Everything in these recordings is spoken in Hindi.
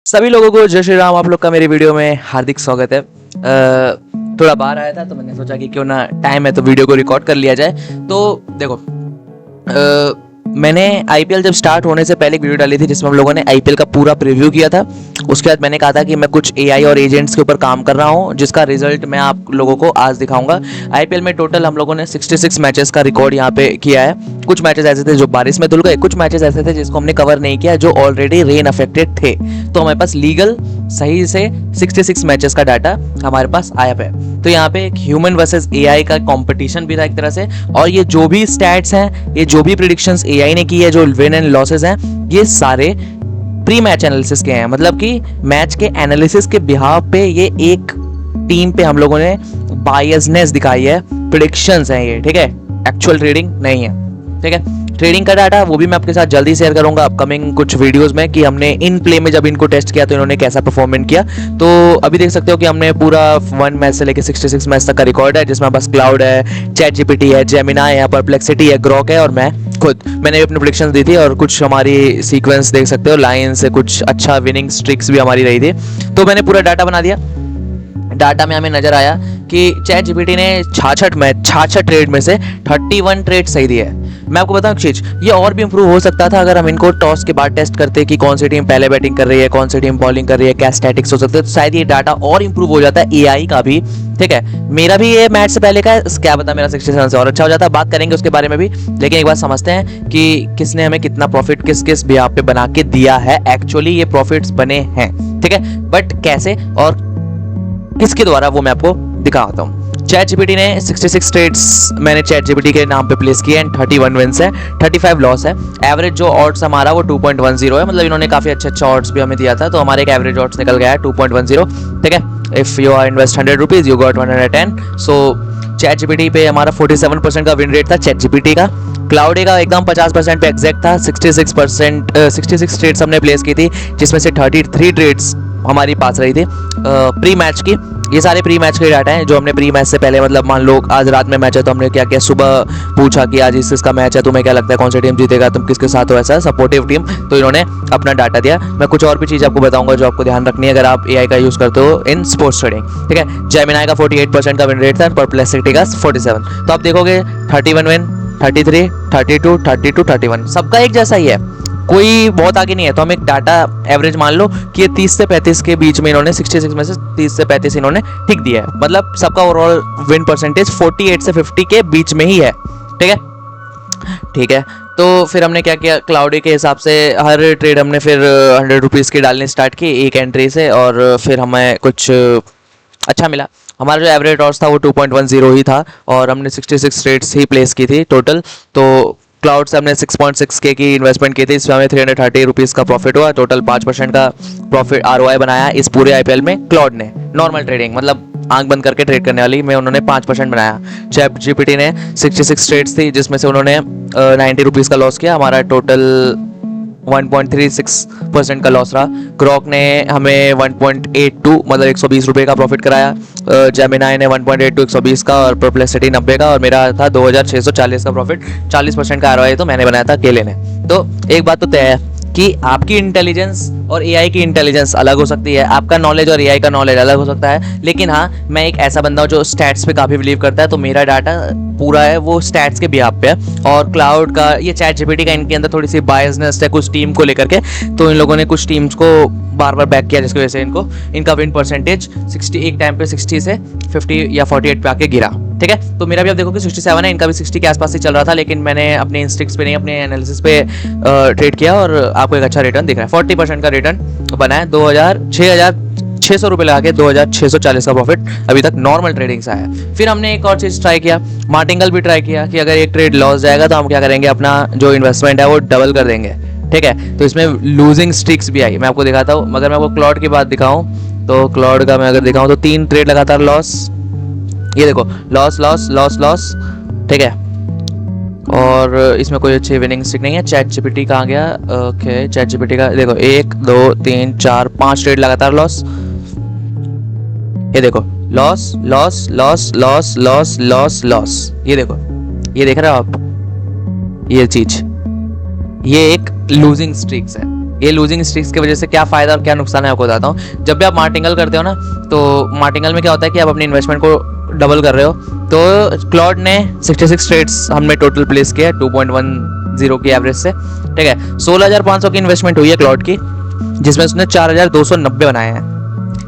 सभी लोगों को जय श्री राम। आप लोग का मेरी वीडियो में हार्दिक स्वागत है। थोड़ा बाहर आया था तो मैंने सोचा कि क्यों ना टाइम है तो वीडियो को रिकॉर्ड कर लिया जाए। तो देखो, मैंने आईपीएल जब स्टार्ट होने से पहले एक वीडियो डाली थी जिसमें हम लोगों ने आईपीएल का पूरा प्रीव्यू किया था। उसके बाद मैंने कहा था कि मैं कुछ एआई और एजेंट्स के ऊपर काम कर रहा हूं जिसका रिजल्ट मैं आप लोगों को आज दिखाऊंगा। आईपीएल में टोटल हम लोगों ने 66 मैचेस का रिकॉर्ड यहाँ पे किया है। कुछ मैचेस ऐसे थे जो बारिश में धुल गए, कुछ मैचेस ऐसे थे जिसको हमने कवर नहीं किया जो ऑलरेडी रेन अफेक्टेड थे। तो हमारे पास लीगल सही से 66 मैचेस का डाटा हमारे पास आया है। तो यहाँ पे एक ह्यूमन वर्सेस एआई का कंपटीशन भी था एक तरह से। और ये जो भी स्टैट्स हैं, ये जो भी प्रेडिक्शंस एआई ने की है, जो विन एंड लॉसेस हैं, ये सारे प्री मैच एनालिसिस के हैं। मतलब कि मैच के एनालिसिस के बिहाफ पे ये एक टीम पे हम लोगों ने बायसनेस दिखाई है। प्रेडिक्शंस हैं ये, ठीक है, एक्चुअल ट्रेडिंग नहीं है, ठीक है। ट्रेडिंग का डाटा वो भी मैं आपके साथ जल्दी शेयर करूंगा अपकमिंग कुछ वीडियोस में कि हमने इन प्ले में जब इनको टेस्ट किया तो इन्होंने कैसा परफॉर्मेंट किया। तो अभी देख सकते हो कि हमने पूरा 1 मैच से लेके 66 मैच तक का रिकॉर्ड है जिसमें बस क्लाउड है, चैट जीपीटी है, जेमिनाई है, परप्लेक्सिटी है, ग्रॉक है और मैं खुद। मैंने अपनी प्रेडिक्शंस दी थी और कुछ हमारी सीक्वेंस देख सकते हो, लाइन से कुछ अच्छा विनिंग स्ट्रिक्स भी हमारी रही थी। तो मैंने पूरा डाटा बना दिया। डाटा में हमें नजर आया कि चैट जीपीटी ने 66 ट्रेड में से 31 ट्रेड सही दिए है। मैं आपको बताऊं एक चीज, ये और भी इंप्रूव हो सकता था अगर हम इनको टॉस के बाद टेस्ट करते कि कौन सी टीम पहले बैटिंग कर रही है, कौन सी टीम बॉलिंग कर रही है, क्या स्टैटिक्स हो सकते हैं। तो शायद ये डाटा और इंप्रूव हो जाता है एआई का भी, ठीक है। मेरा भी ये मैच से पहले का है, क्या पता मेरा 67 से और अच्छा हो जाता। बात करेंगे उसके बारे में भी, लेकिन एक बात समझते हैं कि किसने हमें कितना प्रॉफिट किस किस बिहाफ पे बना के दिया है। एक्चुअली ये प्रॉफिट्स बने हैं, ठीक है, बट कैसे और किसके द्वारा वो मैं आपको दिखाता हूँ। चैट जीपीटी ने 66 ट्रेड्स मैंने चैट जीपीटी के नाम पे प्लेस किए एंड 31 विंस है, 35 लॉस है। एवरेज जो ऑड्स हमारा वो 2.10 है। मतलब इन्होंने काफी अच्छा ऑड्स भी हमें दिया था, तो हमारे एक एवरेज ऑड्स निकल गया है 2.10, ठीक है। If you are invest 100 rupees you got 110। So chat GPT पे हमारा 47% का विन रेट था चैट जीपीटी का। क्लाउड का एकदम 50% पे एग्जैक्ट था। 66 ट्रेड्स हमने प्लेस की थी जिसमें से 33 ट्रेड्स हमारी पास रही थी प्री मैच की। ये सारे प्री मैच के डाटा हैं जो हमने प्री मैच से पहले, मतलब मान लो आज रात में मैच है तो हमने क्या किया, सुबह पूछा कि आज इसका मैच है, तुम्हें क्या लगता है कौन सी टीम जीतेगा, तुम किसके साथ हो, ऐसा सपोर्टिव टीम। तो इन्होंने अपना डाटा दिया। मैं कुछ और भी चीज़ आपको बताऊंगा जो आपको ध्यान रखनी है अगर आप एआई का यूज़ करते हो इन स्पोर्ट्स ट्रेडिंग, ठीक है। जेमिनाई का 48% का विन रेट था, परप्लेक्सिटी का 47। तो आप देखोगे 31 विन, 33, 32, 32, 31 सबका एक जैसा ही है, कोई बहुत आगे नहीं है। तो हम एक डाटा एवरेज मान लो कि ये 30 से 35 के बीच में इन्होंने 66 में से 30 से 35 इन्होंने ठीक दिया है। मतलब सबका ओवरऑल विन परसेंटेज 48 से 50 के बीच में ही है, ठीक है, ठीक है। तो फिर हमने क्या किया, क्लाउडी के हिसाब से हर ट्रेड हमने फिर 100 रुपीज़ की डालने स्टार्ट की एक एंट्री से, और फिर हमें कुछ अच्छा मिला। हमारा जो एवरेज ऑड्स था वो 2.10 ही था और हमने 66 ट्रेड्स ही प्लेस की थी टोटल। तो क्लाउड से हमने 6.6K की इन्वेस्टमेंट की थी, इसमें हमें 330 रुपीज़ का प्रॉफिट हुआ। टोटल 5% का प्रॉफिट ROI बनाया इस पूरे आईपीएल में क्लाउड ने। नॉर्मल ट्रेडिंग मतलब आंख बंद करके ट्रेड करने वाली में उन्होंने 5% बनाया। चैट जीपीटी ने 66 ट्रेड्स थी जिसमें से उन्होंने 90 रुपीज़ का लॉस किया। हमारा टोटल 1.36% का लॉस रहा। ग्रॉक ने हमें 1.82 मतलब 120 रुपये का प्रॉफिट कराया। जेमिनाई ने 1.82 120 का और परप्लेक्सिटी 90 का, और मेरा था 2640 का प्रॉफिट। 40% का ROI तो मैंने बनाया था केले ने। तो एक बात तो तय है कि आपकी इंटेलिजेंस और एआई की इंटेलिजेंस अलग हो सकती है, आपका नॉलेज और एआई का नॉलेज अलग हो सकता है। लेकिन हाँ, मैं एक ऐसा बंदा हूँ जो स्टैट्स पे काफ़ी बिलीव करता है, तो मेरा डाटा पूरा है वो स्टैट्स के बिहाफ पे है। और क्लाउड का, ये चैट जीपीटी का, इनके अंदर थोड़ी सी बायसनेस है कुछ टीम को लेकर के, तो इन लोगों ने कुछ टीम्स को बार बार बैक किया जिसकी वजह से इनका विन परसेंटेज 60 एक टाइम पे 60 से 50 या 48 पे आके गिरा, ठीक है। तो मेरा भी आप देखो कि 67 है, इनका भी 60 के आसपास ही चल रहा था, लेकिन मैंने अपने इंस्टिक्स पे नहीं, अपने एनालिसिस पे ट्रेड किया और आपको एक अच्छा रिटर्न दिख रहा है। 40% का रिटर्न बना है। 6,600 रुपये लगा के 2,640 का प्रॉफिट अभी तक नॉर्मल ट्रेडिंग से आया है। फिर हमने एक और चीज़ ट्राई किया, मार्टिंगल भी ट्राई किया कि अगर एक ट्रेड लॉस जाएगा तो हम क्या करेंगे, अपना जो इन्वेस्टमेंट है वो डबल कर देंगे, ठीक है। तो इसमें लूजिंग स्ट्रिक्स भी आई, मैं आपको दिखाता हूँ। मगर मैं आपको क्लाउड की बात दिखाऊँ तो क्लाउड का मैं अगर दिखाऊँ तो 3 ट्रेड लगातार लॉस, ये देखो लॉस लॉस लॉस लॉस, ठीक है। और इसमें कोई अच्छी विनिंग स्ट्रिक नहीं है। चैट जीपीटी कहाँ गया, ओके, चैट जीपीटी का देखो 1 2 3 4 5 ट्रेड लगातार लॉस। ये देखो loss loss loss loss loss loss loss, ये देखो, ये देख रहे हो आप, ये चीज, ये एक लूजिंग स्ट्रिक्स है, ये लूजिंग स्ट्रिक्स की वजह से क्या फ़ायदा और क्या नुकसान है आपको बताता हूँ। जब भी आप मार्टिंगल करते हो ना, तो मार्टिंगल में क्या होता है कि आप अपनी इन्वेस्टमेंट को डबल कर रहे हो। तो क्लॉड ने 66 ट्रेड्स हमने टोटल प्लेस किया 2.10 की एवरेज से, ठीक है। 16,500 की इन्वेस्टमेंट हुई है क्लॉड की, जिसमें उसने 4,290 बनाए हैं।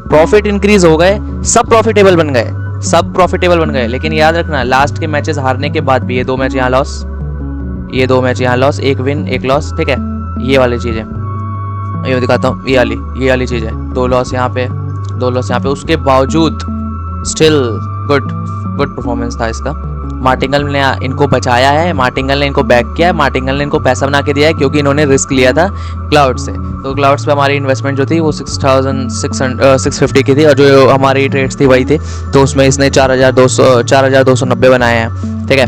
प्रॉफिट इंक्रीज हो गए, सब प्रॉफिटेबल बन गए, सब प्रॉफिटेबल बन गए। लेकिन याद रखना, लास्ट के मैचेस हारने के बाद भी ये 2 मैच यहाँ लॉस, ये 2 मैच यहाँ लॉस, 1 विन 1 लॉस, ठीक है। ये वाली चीज़ है, ये दिखाता हूँ, ये वाली चीज़ है। 2 लॉस यहाँ पे, 2 लॉस यहाँ पे, उसके बावजूद स्टिल गुड परफॉर्मेंस था इसका। मार्टिंगल ने इनको बचाया है, मार्टिंगल ने इनको बैक किया है, मार्टिंगल ने इनको पैसा बना के दिया है, क्योंकि इन्होंने रिस्क लिया था क्लाउड से। तो क्लाउड्स पे हमारी इन्वेस्टमेंट जो थी वो 6,650 की थी, और जो हमारी ट्रेड्स थी वही थी। तो उसमें इसने 4,290 बनाए हैं, ठीक है।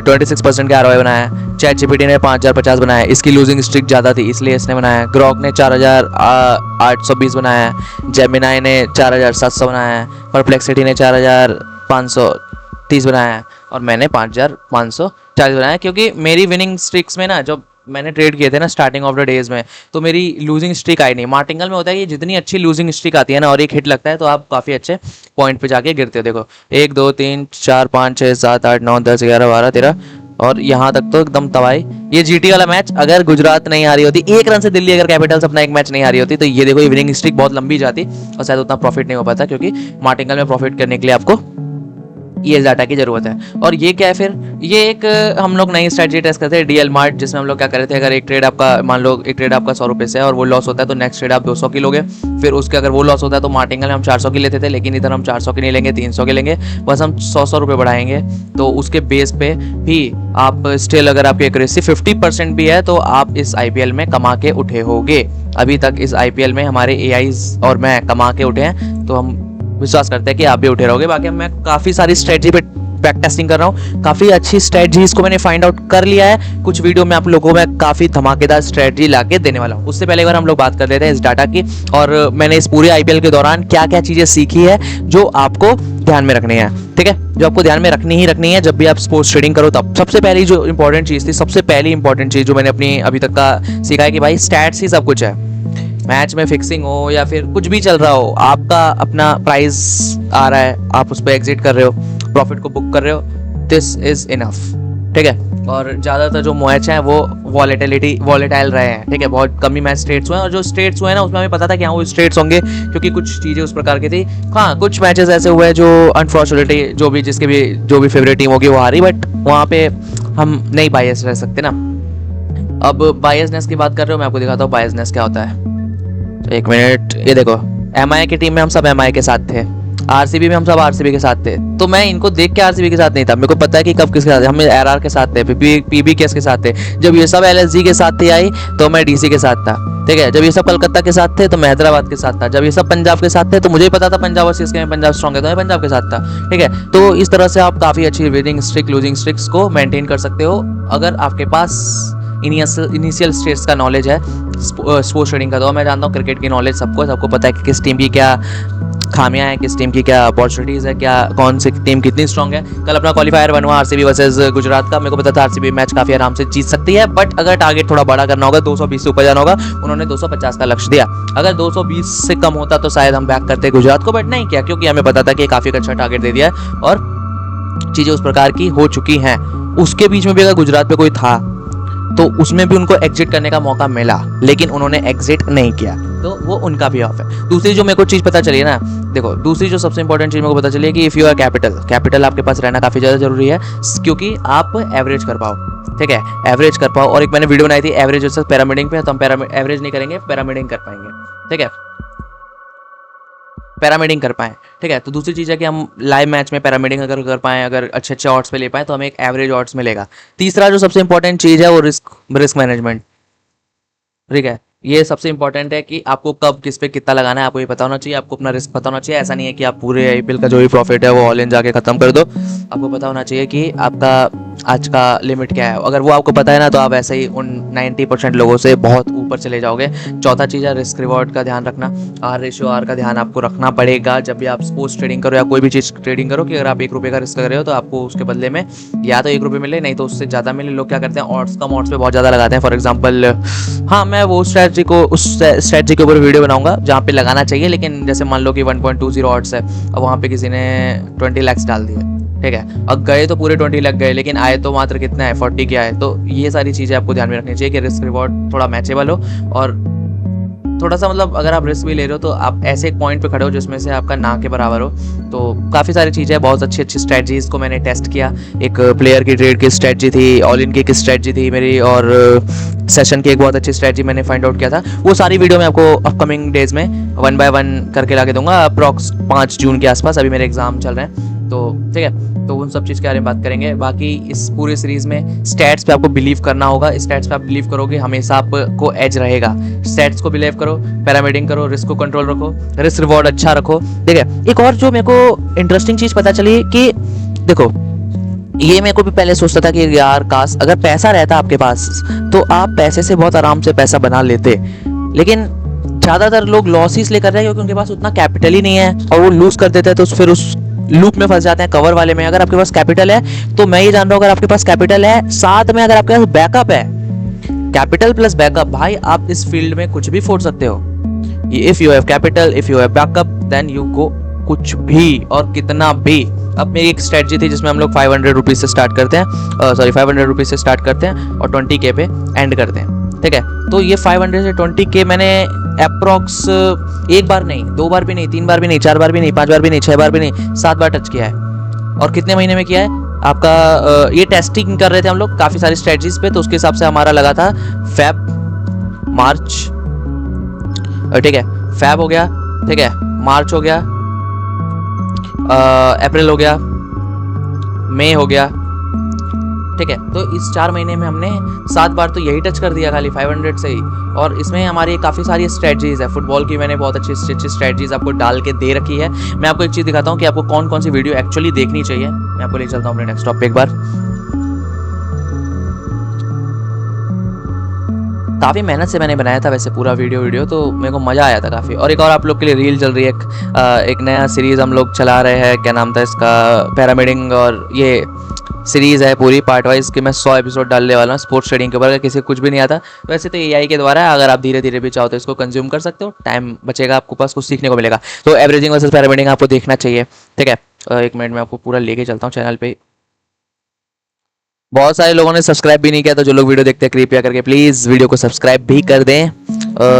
26% के ROI बनाया है। चैट जीपीटी ने 5,050 बनाया है, इसकी लूजिंग स्ट्रिक ज़्यादा थी इसलिए इसने बनाया है। ग्रॉक ने 4,820 बनाया है। जेमिनाई ने 4,700 बनाया है। परप्लेक्सिटी ने 4,530 बनाया है, और मैंने 5,540 बनाया है। क्योंकि मेरी विनिंग स्ट्रिक्स में ना, जब मैंने ट्रेड किए थे ना स्टार्टिंग ऑफ द डेज में, तो मेरी लूजिंग स्ट्रिक आई नहीं। मार्टिंगल में होता है कि जितनी अच्छी लूजिंग स्ट्रिक आती है ना, और एक हिट लगता है, तो आप काफ़ी अच्छे पॉइंट पे जाके गिरते हो। देखो 1 2 3 4 5 6 7 8 9 10 11 12 13, और यहाँ तक तो एकदम तबाही। ये जीटी वाला मैच अगर गुजरात नहीं हारी होती, 1 रन से दिल्ली अगर कैपिटल्स अपना एक मैच नहीं हारी होती, तो ये देखो ये विनिंग स्ट्रिक बहुत लंबी जाती और शायद उतना प्रॉफिट नहीं हो पाता, क्योंकि मार्टिंगल में प्रॉफिट करने के लिए आपको ये डाटा की जरूरत है। और ये क्या है फिर, ये एक हम लोग नई स्ट्रेटजी टेस्ट करते हैं, डीएल मार्ट, जिसमें हम लोग क्या कर रहे थे, अगर एक ट्रेड आपका, मान लो एक ट्रेड आपका 100 रुपये से है और वो लॉस होता है, तो नेक्स्ट ट्रेड आप 200 की लोगे। फिर उसके अगर वो लॉस होता है तो मार्टिंगल में हम 400 की लेते थे, लेकिन इधर हम 400 की नहीं लेंगे, 300 की लेंगे, बस हम 100 रुपये बढ़ाएंगे। तो उसके बेस पे भी आप स्टिल, अगर आपकी एक्यूरेसी 50% भी है, तो आप इस IPL में कमा के उठे होगे। अभी तक इस IPL में हमारे AIs और मैं कमा के उठे हैं, तो हम विश्वास करते हैं कि आप भी उठे रहोगे। बाकी मैं काफ़ी सारी स्ट्रेटजी पे बैक टेस्टिंग कर रहा हूँ, काफ़ी अच्छी स्ट्रेटजीज को मैंने फाइंड आउट कर लिया है। कुछ वीडियो में आप लोगों में काफ़ी धमाकेदार स्ट्रेटजी लाके देने वाला हूँ। उससे पहले एक बार हम लोग बात कर लेते हैं इस डाटा की, और मैंने इस पूरे IPL के दौरान क्या क्या चीज़ें सीखी है जो आपको ध्यान में रखनी है, ठीक है, जो आपको ध्यान में रखनी है जब भी आप स्पोर्ट्स ट्रेडिंग करो। तब सबसे पहली जो इंपॉर्टेंट चीज़ थी, सबसे पहली इंपॉर्टेंट चीज़ जो मैंने अपनी अभी तक का सीखा है कि भाई स्टैट्स ही सब कुछ है। मैच में फिक्सिंग हो या फिर कुछ भी चल रहा हो, आपका अपना प्राइस आ रहा है, आप उस पर एग्जिट कर रहे हो, प्रॉफिट को बुक कर रहे हो, दिस इज इनफ, ठीक है। और ज़्यादातर जो मैच हैं वो वॉलेटाइल रहे हैं, ठीक है। बहुत कम ही मैच स्ट्रेट्स हुए हैं, और जो स्ट्रेट्स हुए हैं ना, उसमें हमें पता था कि हाँ वो स्ट्रेट्स होंगे, क्योंकि कुछ चीज़ें उस प्रकार की थी। हाँ, कुछ मैचेस ऐसे हुए हैं जो अनफॉर्चुनेटली जो भी फेवरेट टीम होगी वो हारी, बट वहाँ पे हम नहीं बायस रह सकते ना। अब बायसनेस की बात कर रहे हो, मैं आपको दिखाता हूँ बायसनेस क्या होता है। एक मिनट, ये देखो, MI की टीम में हम सब MI के साथ थे, RCB में हम सब RCB के साथ थे। तो मैं इनको देख के RCB के साथ नहीं था, मेरे को पता है कि कब किसके साथ, हम RR के साथ थे, PBKS के साथ थे। जब ये सब LSG के साथ थे आई, तो मैं DC के साथ था, ठीक है। जब ये सब कलकत्ता के साथ थे तो मैं हैदराबाद के साथ था। जब ये सब पंजाब के साथ थे तो मुझे पता था पंजाब और CSK में पंजाब स्ट्रॉन्ग है, तो मैं पंजाब के साथ था, ठीक है। तो इस तरह से आप काफ़ी अच्छी विनिंग स्ट्रिक, लूजिंग स्ट्रिक्स को मेंटेन कर सकते हो, अगर आपके पास इनिशियल स्टेट्स का नॉलेज है स्पोर्ट्स ट्रेडिंग का। तो मैं जानता हूँ क्रिकेट की नॉलेज सबको पता है कि किस टीम की क्या खामियां हैं, किस टीम की क्या अपॉर्चुनिटीज़ है, क्या कौन सी टीम कितनी स्ट्रॉन्ग है। कल अपना क्वालिफायर बनवा RCB वर्सेस गुजरात का, मेरे को पता था RCB मैच काफ़ी आराम से जीत सकती है, बट अगर टारगेट थोड़ा बड़ा करना होगा, 220 से ऊपर जाना होगा, उन्होंने 250 का लक्ष्य दिया। अगर 220 से कम होता तो शायद हम बैक करते गुजरात को, बट नहीं किया, क्योंकि हमें पता था कि काफ़ी अच्छा टारगेट दे दिया है और चीज़ें उस प्रकार की हो चुकी हैं। उसके बीच में भी अगर गुजरात पे कोई था तो उसमें भी उनको एग्जिट करने का मौका मिला, लेकिन उन्होंने एग्जिट नहीं किया, तो वो उनका भी ऑफ है। दूसरी जो मेरे को चीज़ पता चली है ना, देखो दूसरी जो सबसे इंपॉर्टेंट चीज़ मेरे को पता चली है कि इफ़ यू आर कैपिटल आपके पास रहना काफ़ी ज़्यादा जरूरी है, क्योंकि आप एवरेज कर पाओ, ठीक है, एवरेज कर पाओ। और एक मैंने वीडियो बनाई थी एवरेज वर्सेस पैरामीडिंग पे, तो हम एवरेज नहीं करेंगे, पैरामीडिंग कर पाएंगे, ठीक है, पैरामीडिंग कर पाएँ, ठीक है। तो दूसरी चीज़ है कि हम लाइव मैच में पैरामीडिंग अगर कर पाएँ, अगर अच्छे ऑड्स पे ले पाएँ, तो हमें एक एवरेज ऑड्स मिलेगा। तीसरा जो सबसे इंपॉर्टेंट चीज़ है वो रिस्क मैनेजमेंट, ठीक है। ये सबसे इंपॉर्टेंट है कि आपको कब किस पे कितना लगाना है, आपको ये पता होना चाहिए, आपको अपना रिस्क पता होना चाहिए। ऐसा नहीं है कि आप पूरे IPL का जो भी प्रॉफिट है वो ऑल इन जाके खत्म कर दो। आपको पता होना चाहिए कि आपका आज का लिमिट क्या है, अगर वो आपको पता है ना तो आप ऐसे ही उन 90% लोगों से बहुत ऊपर चले जाओगे। चौथा चीज़ है रिस्क रिवॉर्ड का ध्यान रखना। आर रेशियो आर का ध्यान आपको रखना पड़ेगा जब भी आप स्पोर्ट्स ट्रेडिंग करो या कोई भी चीज़ ट्रेडिंग करो, कि अगर आप 1 रुपये का रिस्क कर रहे हो तो आपको उसके बदले में या तो 1 रुपये मिले, नहीं तो उससे ज़्यादा मिले। लोग क्या करते हैं, ऑड्स कम ऑड्स पे बहुत ज़्यादा लगाते हैं। फॉर एग्जाम्पल हाँ, मैं वो उस स्ट्रैटेजी के ऊपर वीडियो बनाऊंगा जहाँ पे लगाना चाहिए, लेकिन जैसे मान लो कि 1.20 ऑड्स है, अब वहाँ पे किसी ने 20 lakhs डाल दिए, ठीक है, अब गए तो पूरे 20 लग गए, लेकिन आए तो मात्र कितना है, 40 के आए। तो ये सारी चीज़ें आपको ध्यान में रखनी चाहिए कि रिस्क रिवॉर्ड थोड़ा मैचेबल हो, और थोड़ा सा मतलब अगर आप रिस्क भी ले रहे हो तो आप ऐसे एक पॉइंट पे खड़े हो जिसमें से आपका ना के बराबर हो। तो काफ़ी सारी चीज़ें, बहुत अच्छी अच्छी स्ट्रैटेजीज को मैंने टेस्ट किया। एक प्लेयर की ट्रेड की स्ट्रैटेजी थी, ऑल इन की एक स्ट्रैटेजी थी मेरी, और सेशन की एक बहुत अच्छी स्ट्रैटेजी मैंने फाइंड आउट किया था। वो सारी वीडियो मैं आपको अपकमिंग डेज में 1 by 1 करके ला के दूंगा, अप्रॉक्स 5 जून के आसपास। अभी मेरे एग्जाम चल रहे हैं तो ठीक है, तो उन सब चीज़ के बारे में बात करेंगे। बाकी इस पूरे सीरीज में स्टैट्स पे आपको बिलीव करना होगा। स्टैट्स पे आप बिलीव करोगे हमेशा आपको एज रहेगा। स्टैट्स को बिलीव करो, पैरामीडिंग करो, रिस्क को कंट्रोल रखो, रिस्क रिवॉर्ड अच्छा रखो, ठीक है। एक और जो मेरे को इंटरेस्टिंग चीज़ पता चली कि देखो, ये मेरे को भी पहले सोचता था कि यार काश अगर पैसा रहता आपके पास तो आप पैसे से बहुत आराम से पैसा बना लेते, लेकिन ज़्यादातर लोग लॉस ही इसलिए कर रहे हैं क्योंकि उनके पास उतना कैपिटल ही नहीं है, और वो लूज कर देते हैं तो फिर उस लूप में फंस जाते हैं कवर वाले में। अगर आपके पास कैपिटल है तो मैं ये जान रहा हूँ, अगर आपके पास कैपिटल है, साथ में अगर आपके पास बैकअप है, कैपिटल प्लस बैकअप, भाई आप इस फील्ड में कुछ भी फोड़ सकते हो। If you have capital, if you have backup, then you go कुछ भी और कितना भी। अब मेरी एक स्ट्रेटजी थी जिसमें हम लोग 500 रुपीज से स्टार्ट करते हैं, 500 रुपीज से स्टार्ट करते हैं और 20K पे एंड करते हैं, ठीक है। तो ये 500 से 20K मैंने अप्रॉक्स एक बार नहीं, 2 बार भी नहीं, 3 बार भी नहीं, 4 बार भी नहीं, 5 बार भी नहीं, 6 बार भी नहीं, 7 बार टच किया है। और कितने महीने में किया है आपका, ये टेस्टिंग कर रहे थे हम लोग काफ़ी सारी स्ट्रेटजीज पे, तो उसके हिसाब से हमारा लगा था फेब मार्च, ठीक है, फेब हो गया, ठीक है, मार्च हो गया, अप्रैल हो गया, मई हो गया, ठीक है। तो इस 4 महीने में हमने 7 बार तो यही टच कर दिया खाली 500 से ही। और इसमें हमारी काफ़ी सारी स्ट्रेटजीज है, फुटबॉल की मैंने बहुत अच्छी अच्छी स्ट्रेटजीज आपको डाल के दे रखी है। मैं आपको एक चीज़ दिखाता हूँ कि आपको कौन कौन सी वीडियो एक्चुअली देखनी चाहिए। मैं आपको ले चलता हूँ अपने डेस्कटॉप पे एक बार। काफ़ी मेहनत से मैंने बनाया था वैसे पूरा वीडियो, तो मेरे को मज़ा आया था काफ़ी। और एक और आप लोग के लिए रील चल रही है, एक नया सीरीज़ हम लोग चला रहे हैं, क्या नाम था इसका, पैरामिडिंग, और ये सीरीज़ है पूरी पार्ट वाइज कि मैं 100 एपिसोड डालने वाला हूँ स्पोर्ट्स ट्रेडिंग के ऊपर। अगर किसी को कुछ भी नहीं आता वैसे तो AI के द्वारा, अगर आप धीरे धीरे भी चाहो तो इसको कंज्यूम कर सकते हो, टाइम बचेगा आपको पास, कुछ सीखने को मिलेगा। तो एवरेजिंग वर्सेस पैरामिडिंग आपको देखना चाहिए, ठीक है। 1 मिनट में आपको पूरा लेके चलता हूँ चैनल पे। बहुत सारे लोगों ने सब्सक्राइब भी नहीं किया, तो जो लोग वीडियो देखते हैं कृपया करके प्लीज़ वीडियो को सब्सक्राइब भी कर दें।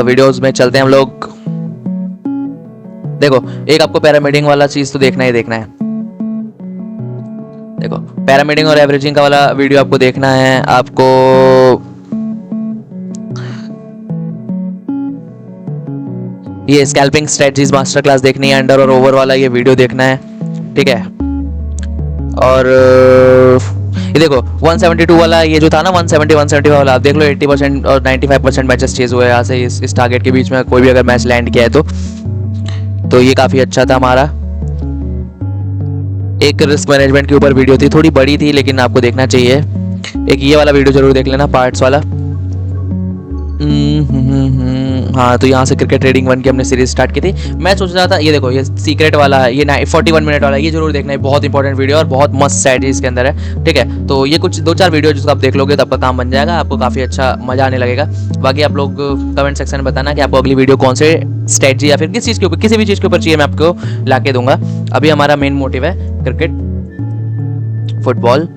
वीडियोस में चलते हैं हम लोग। देखो, एक आपको पैरामीडिंग वाला चीज़ तो देखना ही देखना है। देखो, पैरामीडिंग और एवरेजिंग का वाला वीडियो आपको देखना है। आपको ये स्कैल्पिंग स्ट्रेटजीज मास्टर क्लास देखनी है, अंडर और ओवर वाला ये वीडियो देखना है, ठीक है। और ये देखो 172 वाला, ये जो था ना 170 वाला, आप देख लो 80% और 95% मैचेस चेज हुए यहाँ से इस टारगेट के बीच में कोई भी अगर मैच लैंड किया है तो ये काफ़ी अच्छा था हमारा। एक रिस्क मैनेजमेंट के ऊपर वीडियो थी, थोड़ी बड़ी थी लेकिन आपको देखना चाहिए। एक ये वाला वीडियो जरूर देख लेना, पार्ट्स वाला। हाँ, तो यहाँ से क्रिकेट ट्रेडिंग 1 की हमने सीरीज स्टार्ट की थी। मैं सोच रहा था ये देखो, ये सीक्रेट वाला है, ये 41 मिनट वाला, ये जरूर देखना है, बहुत इंपॉर्टेंट वीडियो और बहुत मस्त स्ट्रैटेजी इसके अंदर है, ठीक है। तो ये कुछ 2-4 वीडियो जिसको आप देख लोगे तो आपका काम बन जाएगा, आपको काफ़ी अच्छा मजा आने लगेगा। बाकी आप लोग कमेंट सेक्शन में बताना कि आपको अगली वीडियो कौन से स्ट्रैटेजी या फिर किस चीज़ के ऊपर, किसी भी चीज़ के ऊपर चाहिए, मैं आपको ला के दूंगा। अभी हमारा मेन मोटिव है क्रिकेट, फुटबॉल,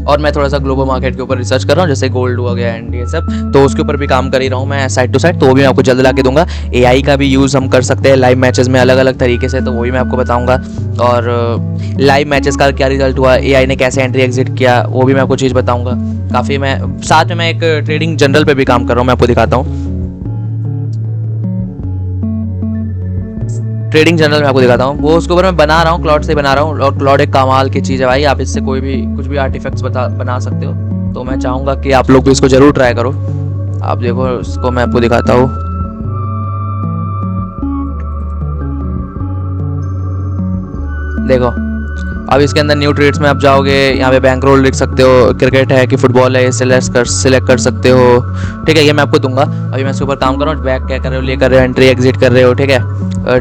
और मैं थोड़ा सा ग्लोबल मार्केट के ऊपर रिसर्च कर रहा हूँ, जैसे गोल्ड हो गया एंड ये सब, तो उसके ऊपर भी काम कर ही रहा हूँ मैं साइड टू साइड। तो वो भी मैं आपको जल्द ला के दूंगा। AI का भी यूज़ हम कर सकते हैं लाइव मैचेस में अलग अलग तरीके से, तो वो भी मैं आपको बताऊंगा। और लाइव मैचेस का क्या रिजल्ट हुआ, AI ने कैसे एंट्री एग्जिट किया, वो भी मैं आपको चीज़ बताऊँगा। काफ़ी मैं साथ में मैं एक ट्रेडिंग जर्नल पर भी काम कर रहा हूँ, मैं आपको दिखाता हूँ। ट्रेडिंग जर्नल में आपको दिखाता हूँ, वो उसके ऊपर मैं बना रहा हूँ, क्लाउड से बना रहा हूँ। और क्लाउड एक कमाल की चीज़ है भाई, आप इससे कोई भी कुछ भी आर्टिफैक्ट्स बना सकते हो। तो मैं चाहूँगा कि आप लोग भी इसको ज़रूर ट्राई करो। आप देखो, इसको मैं आपको दिखाता हूँ। देखो, अब इसके अंदर न्यू ट्रेड्स में आप जाओगे, यहाँ पे बैंक रोल लिख सकते हो, क्रिकेट है कि फुटबॉल है, सिलेक्ट कर सकते हो। ठीक है, ये मैं आपको दूंगा। अभी मैं इसके ऊपर काम कर रहा हूँ। बैक क्या कर रहे हो, ले कर रहे हो, एंट्री एग्जिट कर रहे हो। ठीक है,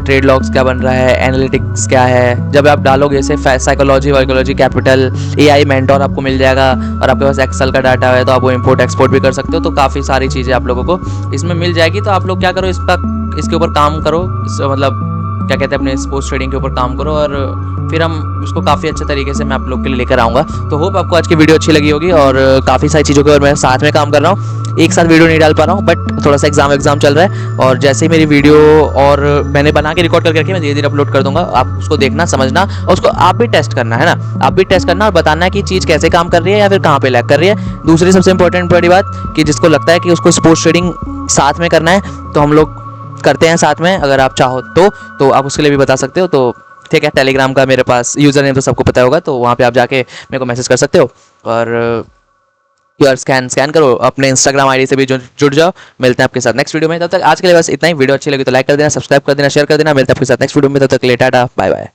ट्रेड लॉग्स क्या बन रहा है, एनालिटिक्स क्या है। जब आप डालोगे इसे साइकोलॉजी वाइकोलॉजी कैपिटल AI मेंटोर आपको मिल जाएगा, और आपके पास एक्सेल का डाटा है तो आप वो इंपोर्ट एक्सपोर्ट भी कर सकते हो। तो काफ़ी सारी चीज़ें आप लोगों को इसमें मिल जाएगी। तो आप लोग क्या करो, इसके ऊपर काम करो, मतलब क्या कहते हैं, अपने स्पोर्ट्स ट्रेडिंग के ऊपर काम करो, और फिर हम इसको काफ़ी अच्छे तरीके से मैं आप लोग के लिए लेकर आऊँगा। तो होप आपको आज की वीडियो अच्छी लगी होगी, और काफ़ी सारी चीज़ों के ऊपर मैं साथ में काम कर रहा हूँ। एक साथ वीडियो नहीं डाल पा रहा हूँ, बट थोड़ा सा एग्जाम चल रहा है, और जैसे ही मेरी वीडियो और मैंने बना के रिकॉर्ड करके रखी, मैं धीरे धीरे अपलोड कर दूंगा। आप उसको देखना, समझना, और उसको आप भी टेस्ट करना है ना, आप भी टेस्ट करना और बताना है कि चीज़ कैसे काम कर रही है या फिर कहाँ पे लैग कर रही है। दूसरी सबसे इंपॉर्टेंट बड़ी बात कि जिसको लगता है कि उसको स्पोर्ट्स ट्रेडिंग साथ में करना है, तो हम लोग करते हैं साथ में। अगर आप चाहो तो आप उसके लिए भी बता सकते हो। तो ठीक है, टेलीग्राम का मेरे पास यूज़र नेम तो सबको पता होगा, तो वहाँ पे आप जाके मेरे को मैसेज कर सकते हो, और क्यूआर स्कैन करो, अपने इंस्टाग्राम आईडी से भी जुड़ जाओ। मिलते हैं आपके साथ नेक्स्ट वीडियो में। तब तक आज के लिए बस इतना ही। वीडियो अच्छी लगी तो लाइक कर देना, सब्सक्राइब कर देना, शेयर कर देना। मिलते हैं आपके साथ नेक्स्ट वीडियो में। तब तक ले टाटा, बाय बाय।